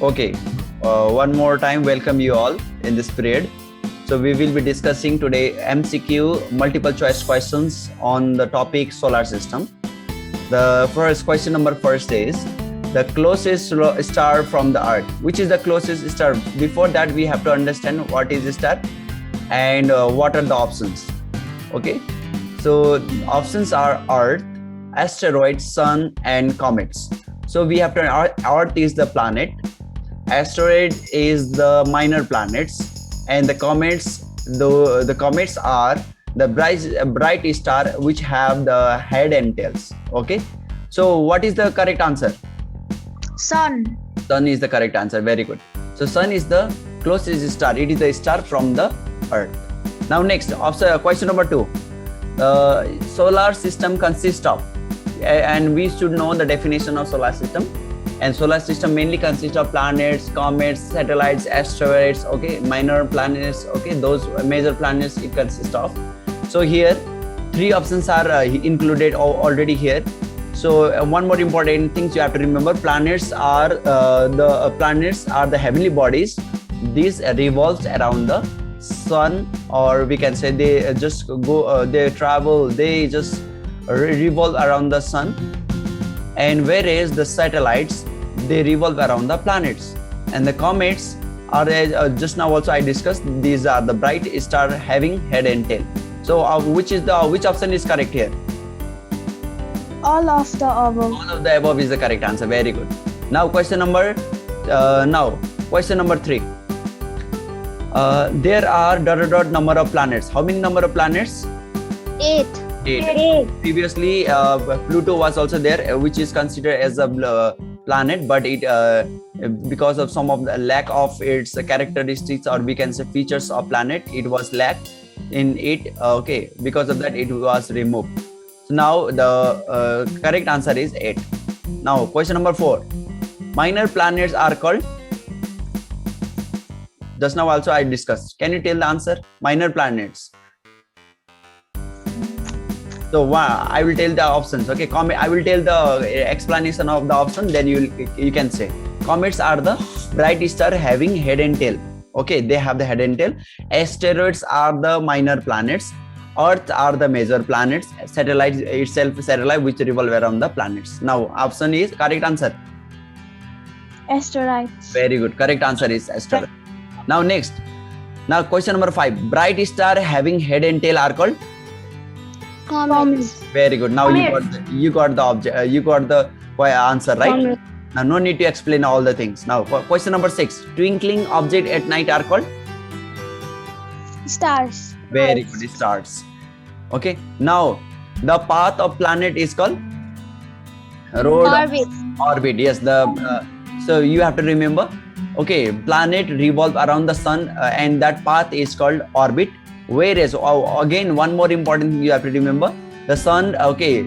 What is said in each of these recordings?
Okay, one more time, welcome you all in this period. So we will be discussing today MCQ multiple choice questions on the topic solar system. The first question number first is the closest star from the Earth. Which is the closest star? Before that, we have to understand what is a star and what are the options. Okay, so options are Earth, asteroids, sun, and comets. So we have to Earth is the planet, asteroid is the minor planets, and the comets, the comets are the bright star which have the head and tails. Okay, so what is the correct answer? Sun. Sun is the correct answer. Very good. So sun is the closest star. It is the star from the Earth. Now next, question number 2. Solar system consists of, and we should know the definition of solar system. And solar system mainly consists of planets, comets, satellites, asteroids, okay, minor planets, okay, those major planets it consists of. So here 3 options are included already here. So one more important thing you have to remember: planets are the heavenly bodies. These revolves around the sun, or we can say they just go, they travel, they just revolve around the sun. And whereas the satellites, they revolve around the planets, and the comets are just now also I discussed, these are the bright star having head and tail. So which option is correct here? All of the above. All of the above is the correct answer. Very good. Now question number 3. There are ... number of planets. How many number of planets? 8. 8. Previously Pluto was also there, which is considered as a planet, but it because of some of the lack of its characteristics, or we can say features of planet, it was lacked in it. Okay, because of that it was removed. So now the correct answer is 8. Now question number 4. Minor planets are called, just now also I discussed. Can you tell the answer? Minor planets. So I will tell the options. Okay, I will tell the explanation of the option. Then you can say comets are the bright star having head and tail. Okay, they have the head and tail. Asteroids are the minor planets. Earth are the major planets. Satellites itself, satellite which revolve around the planets. Now option is correct answer. Asteroids. Very good. Correct answer is asteroid. Now next. Now question number 5. Bright star having head and tail are called Comets. Very good. Now you got the answer, right? Comets. Now no need to explain all the things. Now question number 6. Twinkling object at night are called Stars. very good, stars. Okay. Now the path of planet is called orbit. Yes. So you have to remember. Okay, planet revolve around the sun, and that path is called orbit. Whereas again one more important thing you have to remember: the sun. Okay,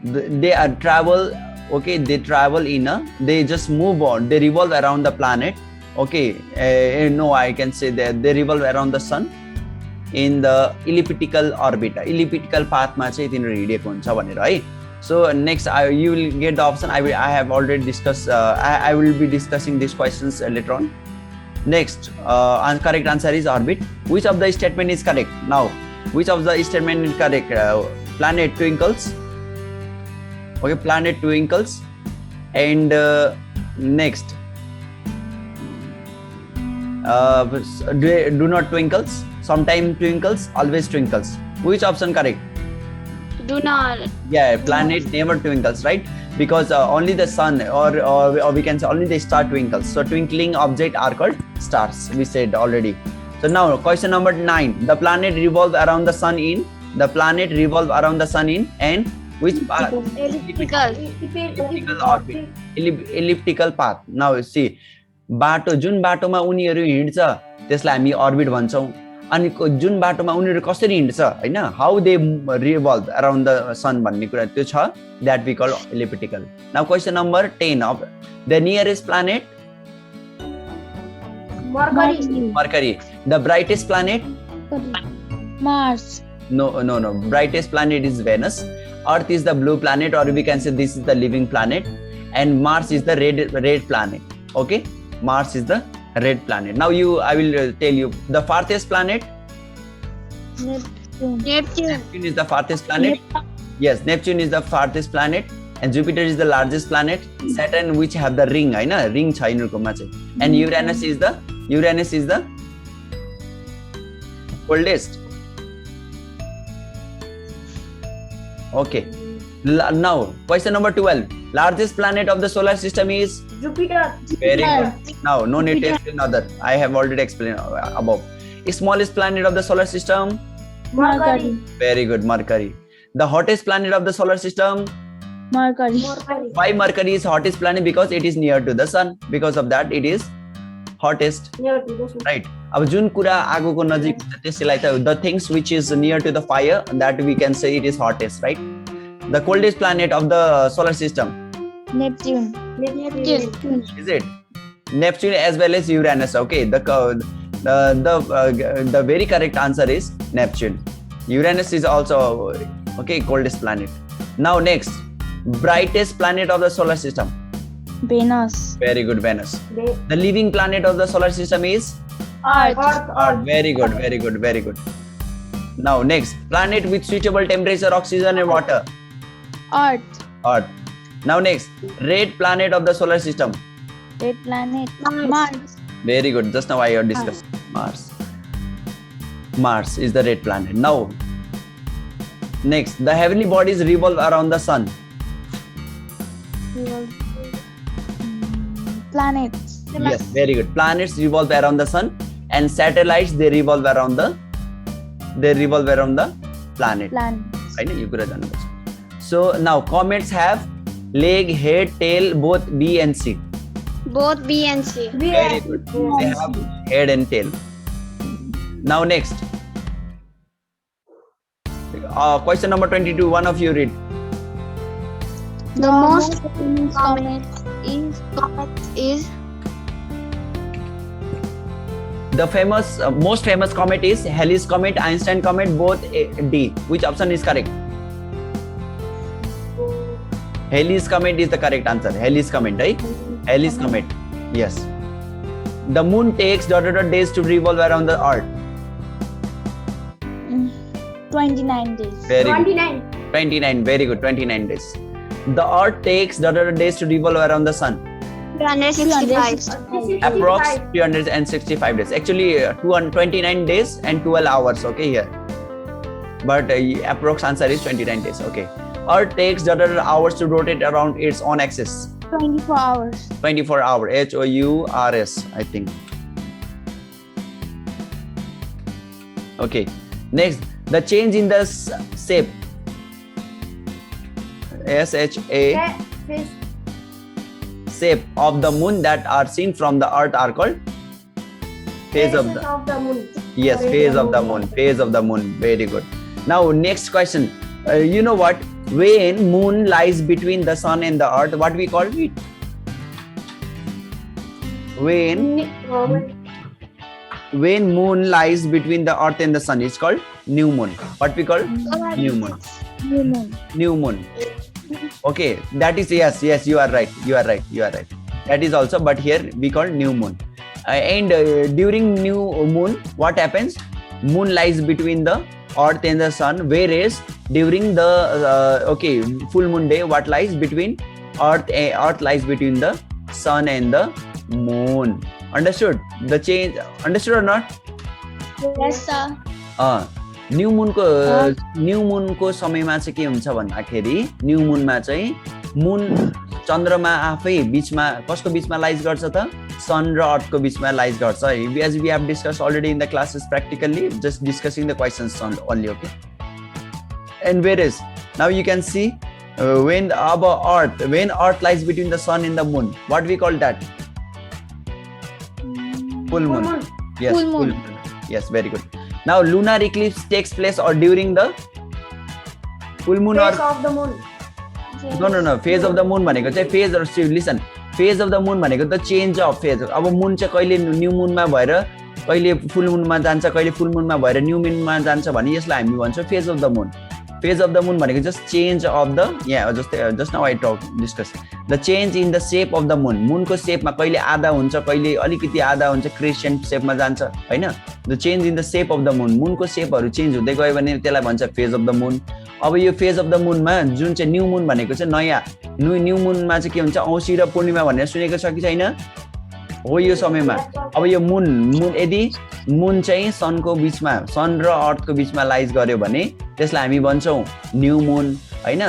they are travel. Okay, they travel they just move on. They revolve around the planet. Okay, no, I can say that they revolve around the sun in the elliptical orbit. Elliptical path ma chai tinhru hideko huncha bhanera hai. So next you will get the option. I have already discussed. I will be discussing these questions later on. Next, correct answer is orbit. Which of the statement is correct? Now, which of the statement is correct? Planet twinkles. Okay, planet twinkles. And next, do not twinkles. Sometimes twinkles, always twinkles. Which option correct? Do not. Yeah, planet never twinkles, right? Because only the sun, or we can say only the star twinkles. So twinkling object are called stars. We said already. So now question number 9. The planet revolve around the sun in. The planet revolve around the sun in and which elliptical orbit. Elliptical path. Now see, जुन बाटोमा उनीहरू हिँड्छ त्यसलाई हामी orbit भन्छौँ. अनि जुन बाटोमा उनीहरू कसरी हिँड्छ हैन, how they revolve around the sun भन्ने कुरा त्यो छ, that we call elliptical. Now question number 10 of the nearest planet Mercury. The brightest planet Mars. No. Brightest planet is Venus. Earth is the blue planet, or we can say this is the living planet. and Mars is the red planet. Okay, Mars is the red planet. Now I will tell you the farthest planet. Neptune. Neptune is the farthest planet. Yes, Neptune is the farthest planet, and Jupiter is the largest planet. Saturn, which have the ring, I know ring cha yिनीहरुकोमा चाहिँ, and Uranus is the coldest. Okay. Now question number 12. Largest planet of the solar system is Jupiter. very good. Now no need to explain other. I have already explained above. Smallest planet of the solar system? Mercury. Very good, Mercury. The hottest planet of the solar system? Mercury. Why Mercury is hottest planet? Because it is near to the sun. Because of that it is hottest. Near to the sun. Right. अब जुन कुरा आगोको नजिक हुन्छ त्यसैलाई त the things which is near to the fire, that we can say it is hottest, right? The coldest planet of the solar system? Neptune. Is it? Neptune as well as Uranus. Okay, the very correct answer is Neptune. Uranus is also okay coldest planet. Now next, brightest planet of the solar system? Venus. Very good, Venus. The living planet of the solar system is Earth. Earth. Very good, very good, very good. Now next, planet with suitable temperature, oxygen and water? Earth. Earth. Now next, red planet of the solar system? Red planet. Mars. Very good. Just now I have discussed Mars. Mars is the red planet. Now, next, the heavenly bodies revolve around the sun. Planets. Yes, very good. Planets revolve around the sun, and satellites they revolve around the planet. Planets. Right? You could have done it. So now comets have leg, head, tail, both B and C. Both B and C. Very good. They have head and tail. Now next. Question number 22. One of you read. The most famous comet is The most famous comet is Halley's comet, Einstein comet, both D. Which option is correct? Halley's comet is the correct answer. Halley's comet, right? Halley's comet. Yes. The moon takes ... days to revolve around the earth. 29 days. Very good. 29. Very good. 29 days. The earth takes ... days to revolve around the sun. 365. Approx 365 days. Actually, 29 days and 12 hours. Okay, here. But approx answer is 29 days. Okay. Earth takes ... hours to rotate around its own axis. 24 hours. 24 hours. HOURS, I think. Okay. Next, the change in the shape. SHA. Shape of the moon that are seen from the earth are called phase of the moon. Yes, phase of the moon. Phase of the moon. Very good. Now next question. You know what? When moon lies between the sun and the earth, what we call it? When moon lies between the earth and the sun, it's called new moon. What we call? New moon. New moon. Okay, that is yes, you are right. That is also, but here we call new moon. And during new moon, what happens? Moon lies between the earth and the sun, whereas during the full moon day, what lies between earth lies between the sun and the moon. Understood? The change, understood or not? Yes, sir. New मुनको समयमा चाहिँ के हुन्छ भन्दाखेरि new मुनमा चाहिँ मुन चन्द्रमा आफै बीचमा कसको बीचमा लाइज गर्छ त सन र अर्थको बीचमा लाइज गर्छ as we have discussed already in the classes practically, just discussing the questions only. Okay, and whereas now you can see when earth lies between the sun and the moon, what we call that? Full moon. Yes, full moon. Yes, very good. Now lunar eclipse takes place or during the full moon or Phase of the moon. no phase of the moon भनेको चाहिँ phase or listen, phase of the moon भनेको त change of phase. अब moon चाहिँ कहिले new मुनमा भएर कहिले full मुनमा जान्छ, कहिले फुल मुनमा भएर न्यू मुनमा जान्छ भने यसलाई हामी भन्छौँ phase of the moon. Phase of the moon भनेको जस्ट चेन्ज अफ द यहाँ just now I talk discuss the change in the shape of the moon मुनको सेपमा कहिले आधा हुन्छ कहिले अलिकति आधा हुन्छ क्रिस्चियन सेपमा जान्छ हैन the change in the shape of the moon मुनको सेपहरू चेन्ज हुँदै गयो भने त्यसलाई भन्छ फेज अफ द मुन अब यो फेज अफ द मुनमा जुन चाहिँ न्यू मुन भनेको चाहिँ नयाँ न्यू मुनमा चाहिँ के हुन्छ औँसी र पूर्णिमा भनेर सुनेको छ कि छैन हो यो समयमा अब यो मुन यदि मुन चाहिँ सनको बिचमा सन र अर्थको बिचमा लाइज गर्यो भने त्यसलाई हामी भन्छौँ न्यू मुन हैन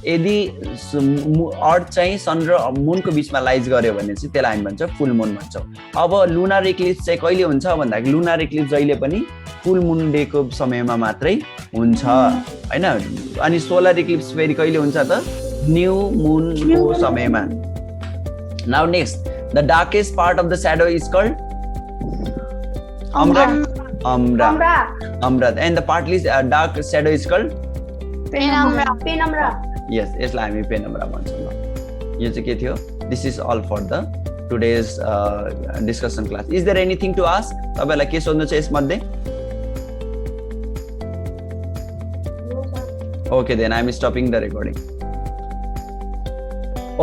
यदि अर्थ चाहिँ सन र मुनको बिचमा लाइज गर्यो भने चाहिँ त्यसलाई हामी भन्छ फुल मुन भन्छौँ अब लुनार इक्लिप्स चाहिँ कहिले हुन्छ भन्दाखेरि लुनार इक्लिप्स जहिले पनि फुल मुन डेको समयमा मात्रै हुन्छ हैन अनि सोलर इक्लिप्स फेरि कहिले हुन्छ त न्यू मुनको समयमा now next the darkest part of the shadow is called Umbra. And the partly dark shadow is called Penumbra. Yes, यसलाई हामी penumbra भन्छौँ ल यो चाहिँ के थियो this is all for the today's discussion class. Is there anything to ask? तपाईलाई के सोध्नु छ यसमध्ये? Okay, then I am stopping the recording.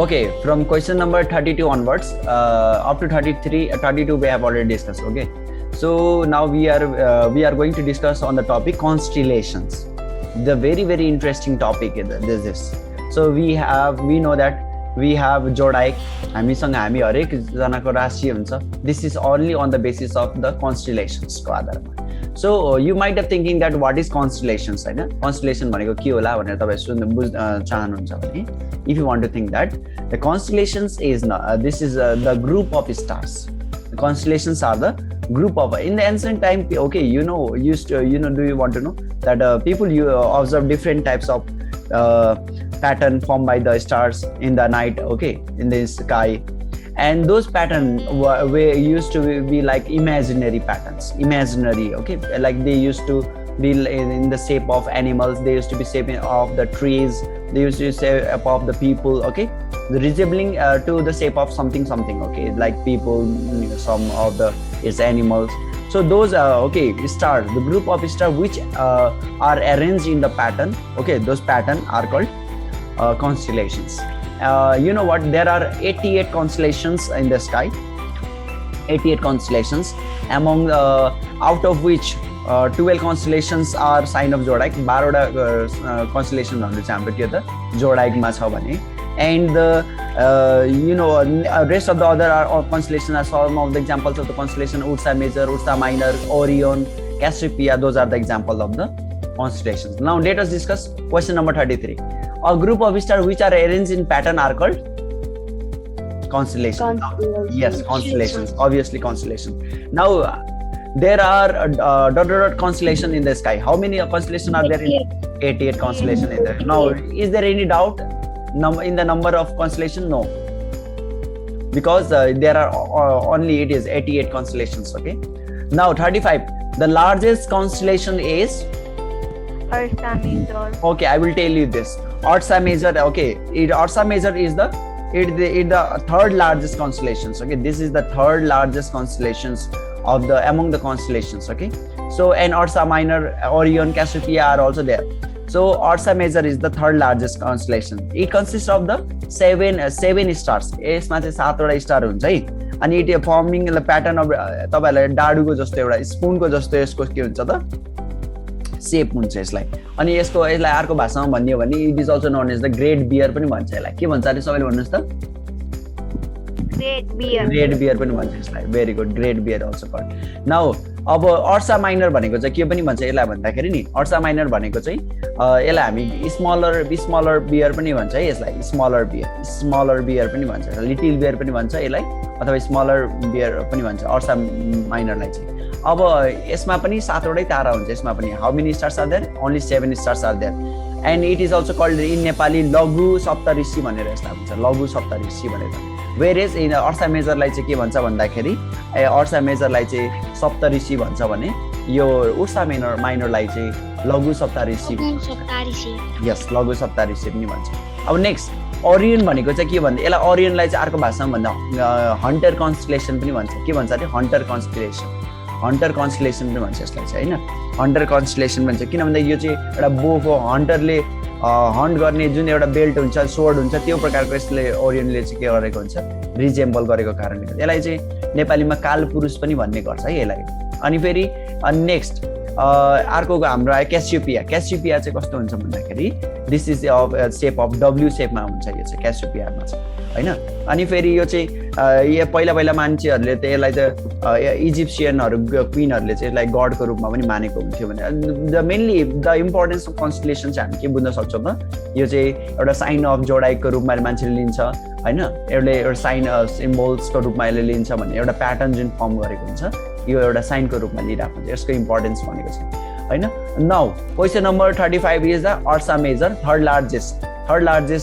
Okay, from question number 32 onwards, up to 32 we have already discussed. Okay, so now we are going to discuss on the topic constellations. The very interesting topic is this. So we know that we have जोडाइक हामीसँग हामी हरेक जनाको राशि हुन्छ. This is only on the basis of the constellations को आधारमा. So you might have thinking that what is constellations Hahn constellation भनेको के होला भनेर तपाई सुन्न बुझ्न चाहनुहुन्छ भने if you want to think that the constellations is this is the group of stars. The constellations are the group of in the ancient time. Okay, do you want to know that people observe different types of pattern formed by the stars in the night, okay, in the sky, and those patterns were used to be like imaginary patterns, okay, like they used to be in the shape of animals, they used to be shape of the trees, they used to shape of the people, okay, resembling to the shape of something, okay, like people, some of the is animals. So those stars, the group of stars which are arranged in the pattern, okay, those patterns are called constellations. You know what, there are 88 constellations in the sky, 88 constellations, among out of which 12 constellations are sign of zodiac, 12 constellation zodiac ma cha bhane, and the rest of the other are constellations are some of the examples of the constellation: Ursa Major, Ursa Minor, Orion, Cassiopeia. Those are the examples of the constellations. Now let us discuss question number 33. A group of stars which are arranged in pattern are called constellations. Yes, constellations. Obviously, constellations. Now there are dot constellation in the sky. How many constellations are there? 88 constellations in there. Now, is there any doubt in the number of constellations? No, because there are only 88 constellations. Okay. Now 35. The largest constellation is Ursa Major. Okay, I will tell you this. Ursa Major. Okay, Ursa Major is the third largest constellations. Okay, this is the third largest constellations of among the constellations. Okay, so and Ursa Minor, Orion, Cassiopeia are also there. So Ursa Major is the third largest constellation. It consists of the seven stars. यसमा चाहिँ 7 वटा star हुन्छ है. अनि it forming the pattern of तपाईहरुलाई डाडुको जस्तो एउटा स्पुनको जस्तो यसको के हुन्छ त शेप हुन्छ यसलाई. अनि यसलाई अर्को भाषामा भन्ने हो भने it is also known as the great bear पनि भन्छ यसलाई. के भन्छ अरे सबैले भन्नुस् त? Great bear. Great bear पनि भन्छ यसलाई. Very good. Great bear also called. Now अब Ursa Minor भनेको चाहिँ के पनि भन्छ यसलाई भन्दाखेरि नि Ursa Minor भनेको चाहिँ यसलाई हामी smaller bear पनि भन्छ है यसलाई. Smaller bear पनि भन्छ. Little bear पनि भन्छ यसलाई अथवा smaller bear पनि भन्छ Ursa Minor लाई चाहिँ. अब यसमा पनि 7 वटै तारा हुन्छ यसमा पनि. How many stars are there? Only 7 stars are there. And it is also called in Nepali लघु सप्तऋषि भनेर यसलाई भन्छ. लघु सप्तऋषि भनेर. Whereas in Ursa Major लाई चाहिँ के भन्छ भन्दाखेरि Ursa Major लाई चाहिँ सप्तऋषि भन्छ भने यो Ursa Minor लाई चाहिँ लघु सप्तऋषि. Yes, लघु सप्तऋषि पनि भन्छ. अब नेक्स्ट Orion भनेको चाहिँ के भन्दा यसलाई Orion लाई चाहिँ अर्को भाषामा भन्दा हन्टर कन्स्टेलेसन पनि भन्छ. के भन्छ अरे हन्टर कन्स्टेलेसन. हन्टर कन्स्टलेसन पनि भन्छ यसलाई चाहिँ हैन हन्टर कन्स्टलेसन भन्छ किन भन्दा यो चाहिँ एउटा बोको हन्टरले हन्ट गर्ने जुन एउटा बेल्ट हुन्छ सोर्ड हुन्छ त्यो प्रकारको यसले ओरियनले चाहिँ के गरेको हुन्छ रिजेम्बल गरेको कारणले गर्दा यसलाई चाहिँ नेपालीमा कालपुरुष पनि भन्ने गर्छ है यसलाई अनि फेरि नेक्स्ट अर्को हाम्रो आयो क्यासियोपिया क्यासियोपिया चाहिँ कस्तो हुन्छ भन्दाखेरि this is shape of W सेपमा हुन्छ यो चाहिँ क्यासियोपियामा चाहिँ हैन अनि फेरि यो चाहिँ यो पहिला मान्छेहरूले त यसलाई त इजिप्सियनहरू क्विनहरूले चाहिँ यसलाई गडको रूपमा पनि मानेको हुन्थ्यो भने the mainly the importance of कन्स्टलेसन चाहिँ हामी के बुझ्न सक्छौँ त यो चाहिँ एउटा साइन अफ जोडाइको रूपमा मान्छेले लिन्छ हैन एउटा साइन सिम्बल्सको रूपमा यसले लिन्छ भन्ने एउटा प्याटर्न जुन फर्म गरेको हुन्छ यो एउटा साइनको रूपमा लिइरहेको हुन्छ यसको इम्पोर्टेन्स भनेको छ हैन now question number 35 is the Ursa Major third largest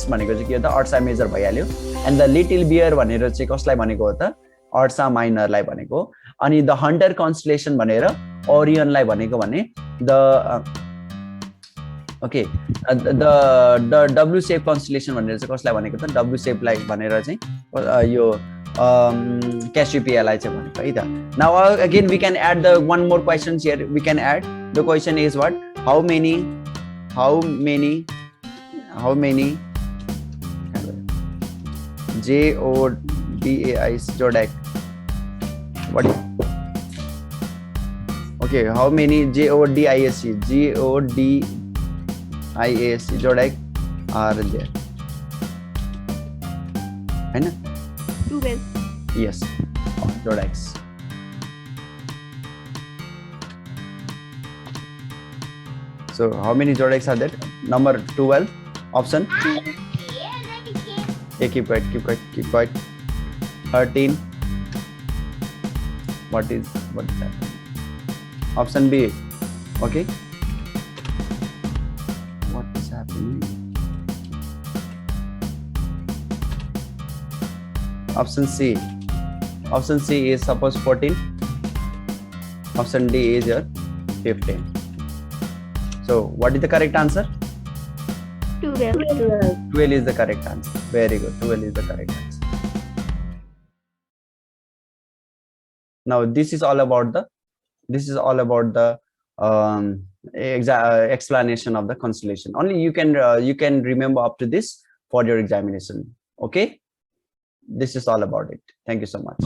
भनेको चाहिँ के हो त अर्सा मेजर भइहाल्यो एन्ड द लिटिल बियर भनेर चाहिँ कसलाई भनेको हो त अर्सा माइनरलाई भनेको अनि द हन्टर कन्स्टलेसन भनेर ओरियनलाई भनेको भने द ओके द डब्ल्यू सेप कन्स्टलेसन भनेर चाहिँ कसलाई भनेको त डब्ल्यू सेपलाई भनेर चाहिँ यो क्यासियोपियालाई चाहिँ भनेको है त now again we can add the one more questions here we can add the question is what how many JODAI Jodak what okay how many JODISC Jodak are there है ना 12 yes Jodaks so how many Jodaks are there number 12 option okay, keep quiet 13 what is that option B okay what is happening option C is suppose 14 option D is your 15 so what is the correct answer 12 is the correct answer very good 12 is the correct answer now this is all about the explanation of the constellation only you can remember up to this for your examination okay this is all about it thank you so much